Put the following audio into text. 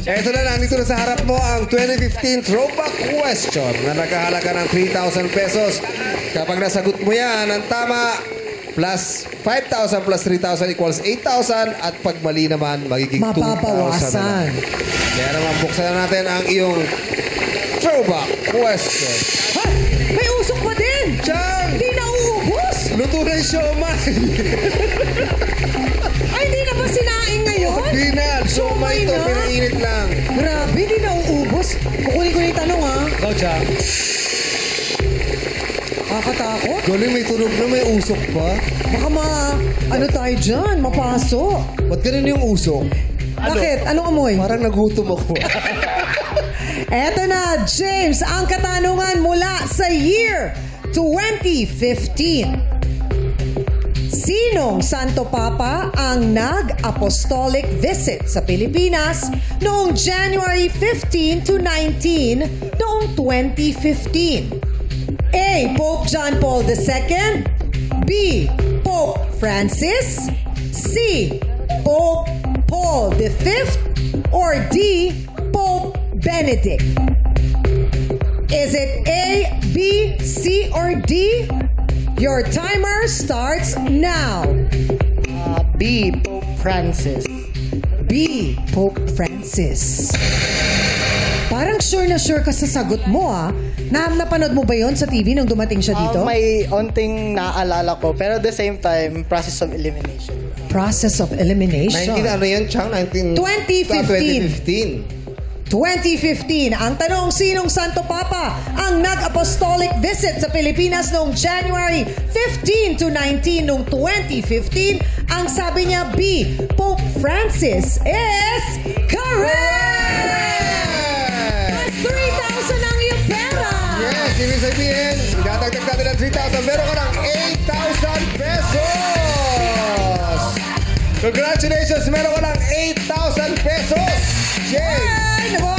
Ito na, nandito na sa harap mo ang 2015 Throwback Question na nagkahalaga ng 3,000 pesos. Kapag nasagot mo yan, ang tama, plus 5,000 plus 3,000 equals 8,000 at pag mali naman, magiging 2,000 mapapawasan. Kaya naman, buksan na natin ang iyong Throwback Question. Ha? May usok pa din! Chang! Hindi na uubos! Luto na yung siomay! Ay, hindi na ba sinaing ngayon? Di na! Siomay ito, na? pinainit lang. Grabe, hindi na uubos. Kukunin ko na yung tanong, ha? Ikaw, Chang. Kakatakot. Galing, may tunog na may usok pa. Baka ano tayo dyan, mapaso. Ba't ganun yung usok? Bakit? Anong amoy? Parang nagutom ako. Eto na, James, ang katanungan mula sa year 2015. Sinong Santo Papa ang nag-apostolic visit sa Pilipinas noong January 15 to 19 noong 2015? A. Pope John Paul II, B. Pope Francis, C. Pope Paul V, or D. Pope Benedict? Is it A, B, C, or D? Your timer starts now. B. Pope Francis. B. Pope Francis. Parang sure na sure ka sa sagot mo, ah. Napanood mo ba yon sa TV nung dumating siya dito? May onting naaalala ko, pero at the same time, process of elimination. Process of elimination. 19, ano yan, Chang? 2015. 2015. Ang tanong, sinong Santo Papa ang nag-apostolic visit sa Pilipinas noong January 15 to 19 noong 2015? Ang sabi niya, B. Pope Francis is correct! Mas 3,000 ang iyong pera! Yes, ibig sabihin, idadagdag natin ng 3,000. Meron ka ng 8,000 pesos! Congratulations! Meron ka ng 8,000 pesos! Jay! Ay, naku,